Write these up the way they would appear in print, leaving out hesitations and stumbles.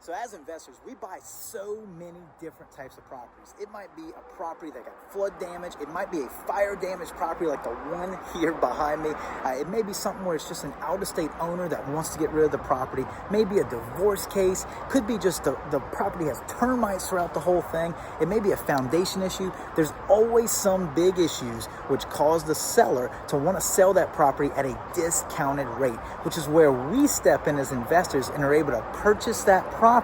So as investors, we buy so many different types of properties. It might be a property that got flood damage. It might be a fire damaged property like the one here behind me. It may be something where it's just an out-of-state owner that wants to get rid of the property. Maybe a divorce case. Could be just the property has termites throughout the whole thing. It may be a foundation issue. There's always some big issues which cause the seller to want to sell that property at a discounted rate, which is where we step in as investors and are able to purchase that property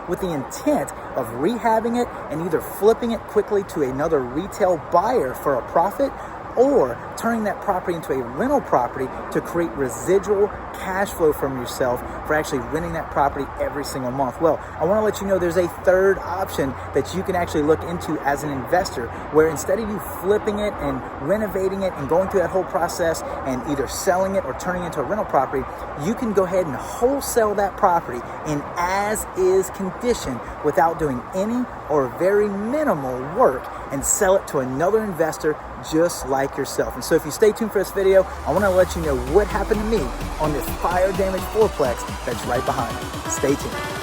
with the intent of rehabbing it and either flipping it quickly to another retail buyer for a profit, or turning that property into a rental property to create residual cash flow from yourself for actually renting that property every single month. Well, I want to let you know there's a third option that you can actually look into as an investor, where instead of you flipping it and renovating it and going through that whole process and either selling it or turning it into a rental property, you can go ahead and wholesale that property in as-is condition without doing any or very minimal work and sell it to another investor just like yourself. And so if you stay tuned for this video, I want to let you know what happened to me on this fire damaged fourplex that's right behind me. Stay tuned.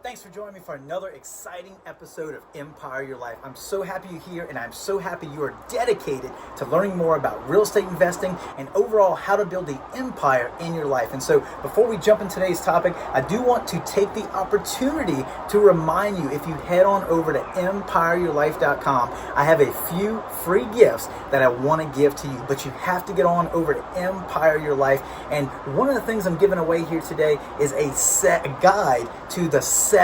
Thanks for joining me for another exciting episode of Empire Your Life. I'm so happy you're here, and I'm so happy you are dedicated to learning more about real estate investing and overall how to build the empire in your life. And so before we jump into today's topic, I do want to take the opportunity to remind you, if you head on over to empireyourlife.com, I have a few free gifts that I want to give to you, but you have to get on over to Empire Your Life. And one of the things I'm giving away here today is a guide to the 7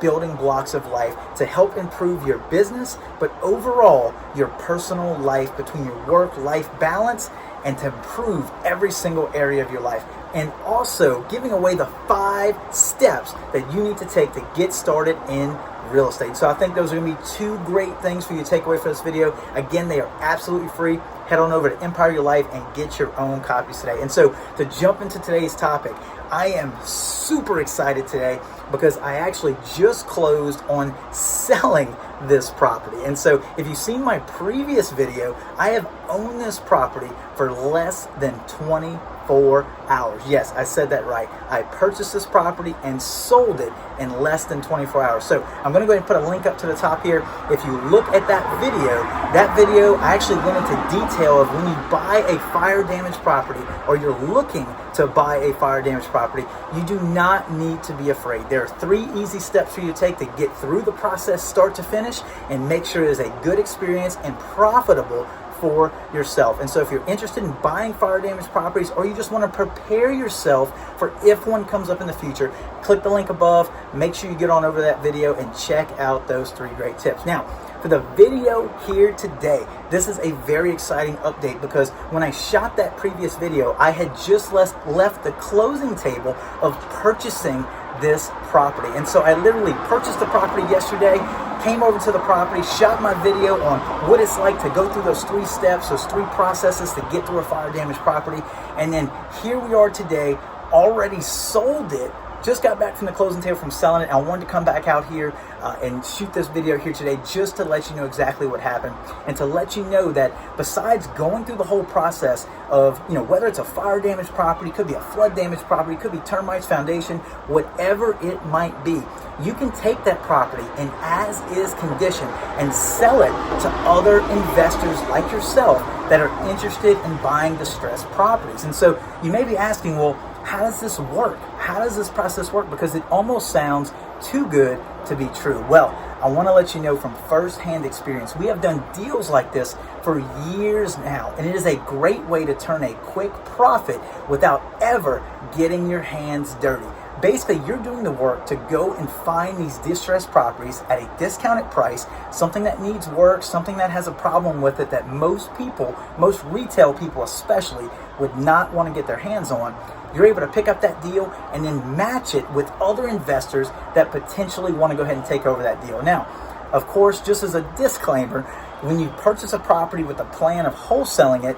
building blocks of life to help improve your business, but overall your personal life, between your work-life balance, and to improve every single area of your life. And also giving away the 5 steps that you need to take to get started in real estate. So I think those are going to be 2 great things for you to take away from this video. Again, they are absolutely free. Head on over to Empire Your Life and get your own copies today. And so to jump into today's topic, I am super excited today because I actually just closed on selling this property. And so if you've seen my previous video, I have owned this property for less than 24 hours. Yes, I said that right. I purchased this property and sold it in less than 24 hours. So I'm going to go ahead and put a link up to the top here. If you look at that video I actually went into detail of when you buy a fire damaged property, or you're looking to buy a fire damaged property, you do not need to be afraid. There are 3 easy steps for you to take to get through the process start to finish and make sure it is a good experience and profitable for yourself. And so if you're interested in buying fire damaged properties, or you just want to prepare yourself for if one comes up in the future, click the link above. Make sure you get on over to that video and check out those 3 great tips. Now, for the video here today, this is a very exciting update because when I shot that previous video, I had just left the closing table of purchasing this property. And so I literally purchased the property yesterday, came over to the property, shot my video on what it's like to go through those 3 steps, those 3 processes to get through a fire damaged property. And then here we are today, already sold it. Just got back from the closing table from selling it. I wanted to come back out here and shoot this video here today just to let you know exactly what happened, and to let you know that besides going through the whole process of, whether it's a fire damaged property, could be a flood damaged property, could be termites, foundation, whatever it might be, you can take that property in as-is condition and sell it to other investors like yourself that are interested in buying distressed properties. And so you may be asking, well, how does this work? How does this process work? Because it almost sounds too good to be true. Well, I want to let you know from firsthand experience, we have done deals like this for years now, and it is a great way to turn a quick profit without ever getting your hands dirty. Basically, you're doing the work to go and find these distressed properties at a discounted price, something that needs work, something that has a problem with it that most people, most retail people especially, would not want to get their hands on. You're able to pick up that deal and then match it with other investors that potentially want to go ahead and take over that deal. Now, of course, just as a disclaimer, when you purchase a property with a plan of wholesaling it,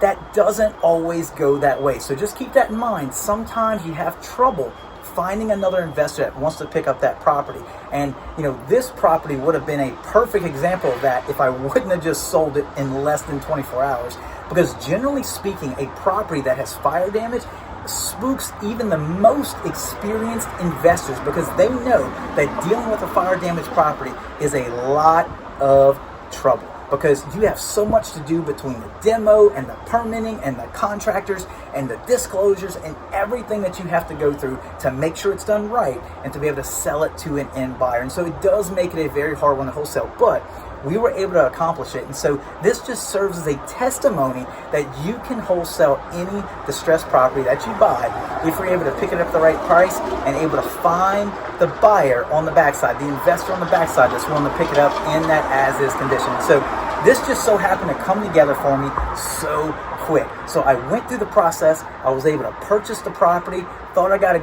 that doesn't always go that way. So just keep that in mind. Sometimes you have trouble finding another investor that wants to pick up that property. And this property would have been a perfect example of that if I wouldn't have just sold it in less than 24 hours. Because generally speaking, a property that has fire damage spooks even the most experienced investors, because they know that dealing with a fire damaged property is a lot of trouble, because you have so much to do between the demo and the permitting and the contractors and the disclosures and everything that you have to go through to make sure it's done right and to be able to sell it to an end buyer. And so it does make it a very hard one to wholesale, but we were able to accomplish it. And so this just serves as a testimony that you can wholesale any distressed property that you buy if you're able to pick it up at the right price and able to find the buyer on the backside, the investor on the backside that's willing to pick it up in that as-is condition. So this just so happened to come together for me so quick. So I went through the process. I was able to purchase the property, thought I got a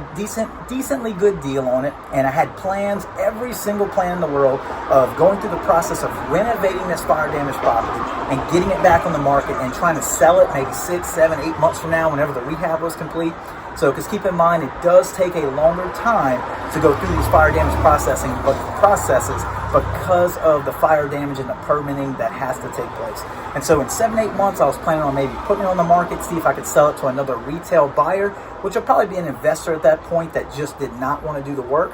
decently good deal on it, and I had plans, every single plan in the world, of going through the process of renovating this fire damaged property and getting it back on the market and trying to sell it maybe 6, 7, 8 months from now whenever the rehab was complete. So, because keep in mind, it does take a longer time to go through these fire damage processes because of the fire damage and the permitting that has to take place. And so in 7, 8 months, I was planning on maybe putting it on the market, see if I could sell it to another retail buyer, which would probably be an investor at that point that just did not want to do the work.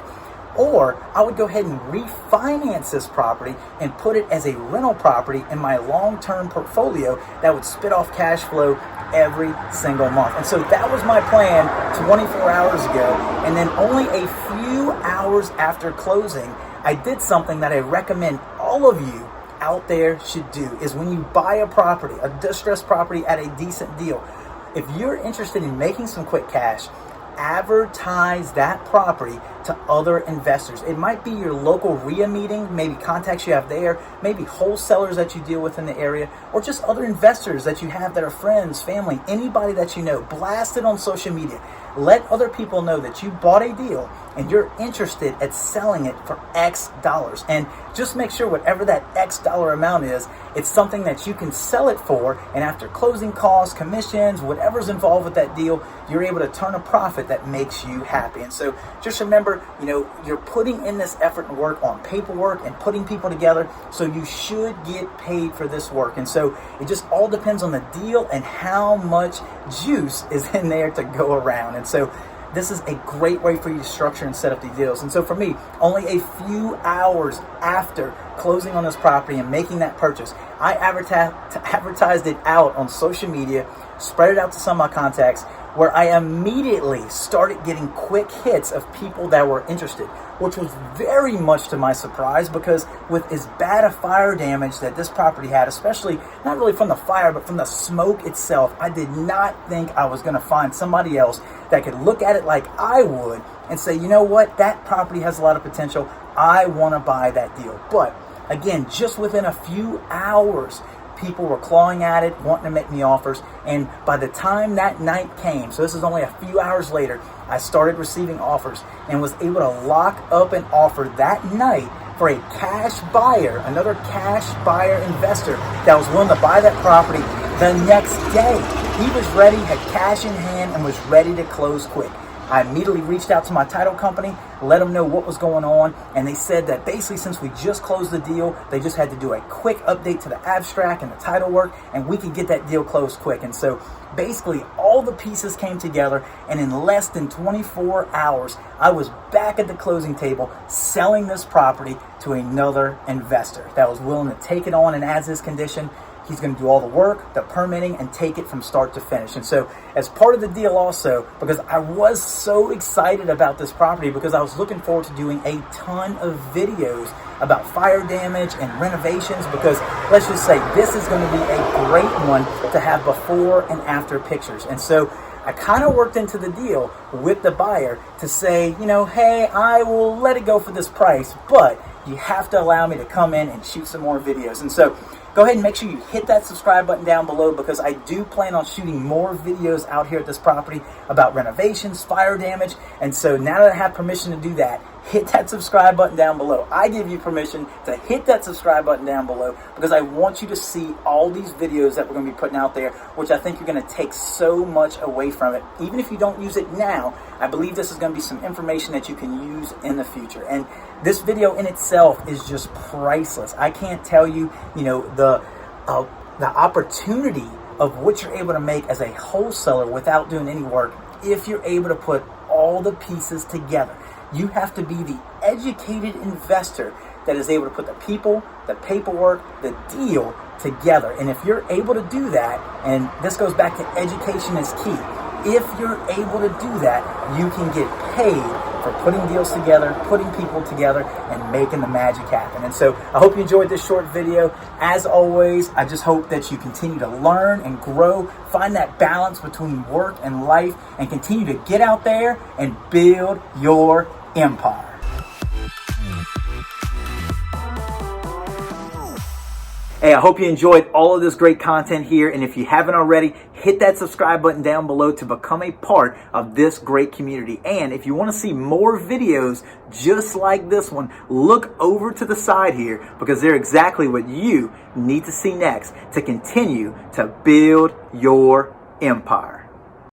Or I would go ahead and refinance this property and put it as a rental property in my long-term portfolio that would spit off cash flow every single month. And so that was my plan 24 hours ago. And then only a few hours after closing, I did something that I recommend all of you out there should do, is when you buy a property, a distressed property at a decent deal, if you're interested in making some quick cash, advertise that property to other investors. It might be your local RIA meeting, maybe contacts you have there, maybe wholesalers that you deal with in the area, or just other investors that you have that are friends, family, anybody that you know. Blast it on social media. Let other people know that you bought a deal and you're interested at selling it for X dollars. And just make sure whatever that X dollar amount is, it's something that you can sell it for. And after closing costs, commissions, whatever's involved with that deal, you're able to turn a profit that makes you happy. And so just remember, you're putting in this effort and work on paperwork and putting people together. So you should get paid for this work. And so it just all depends on the deal and how much juice is in there to go around. And so this is a great way for you to structure and set up these deals. And so for me, only a few hours after closing on this property and making that purchase, I advertised it out on social media, spread it out to some of my contacts, where I immediately started getting quick hits of people that were interested, which was very much to my surprise, because with as bad a fire damage that this property had, especially not really from the fire, but from the smoke itself, I did not think I was going to find somebody else that could look at it like I would and say, you know what, that property has a lot of potential. I want to buy that deal. But again, just within a few hours, people were clawing at it, wanting to make me offers. And by the time that night came, so this is only a few hours later, I started receiving offers and was able to lock up an offer that night for a cash buyer, another cash buyer investor that was willing to buy that property the next day. He was ready, had cash in hand, and was ready to close quick. I immediately reached out to my title company, let them know what was going on, and they said that basically since we just closed the deal, they just had to do a quick update to the abstract and the title work, and we could get that deal closed quick. And so basically all the pieces came together, and in less than 24 hours, I was back at the closing table selling this property to another investor that was willing to take it on in as-is condition. He's going to do all the work, the permitting, and take it from start to finish. And so as part of the deal also, because I was so excited about this property, because I was looking forward to doing a ton of videos about fire damage and renovations, because let's just say this is going to be a great one to have before and after pictures. And so I kind of worked into the deal with the buyer to say, hey, I will let it go for this price, but you have to allow me to come in and shoot some more videos. And so go ahead and make sure you hit that subscribe button down below, because I do plan on shooting more videos out here at this property about renovations, fire damage. And so now that I have permission to do that, hit that subscribe button down below. I give you permission to hit that subscribe button down below because I want you to see all these videos that we're going to be putting out there, which I think you're going to take so much away from it. Even if you don't use it now, I believe this is going to be some information that you can use in the future. And this video in itself is just priceless. I can't tell you, the opportunity of what you're able to make as a wholesaler without doing any work if you're able to put all the pieces together. You have to be the educated investor that is able to put the people, the paperwork, the deal together. And if you're able to do that, and this goes back to education is key, if you're able to do that, you can get paid for putting deals together, putting people together, and making the magic happen. And so I hope you enjoyed this short video. As always, I just hope that you continue to learn and grow, find that balance between work and life, and continue to get out there and build your empire. Hey, I hope you enjoyed all of this great content here. And if you haven't already, hit that subscribe button down below to become a part of this great community. And if you want to see more videos just like this one, look over to the side here because they're exactly what you need to see next to continue to build your empire.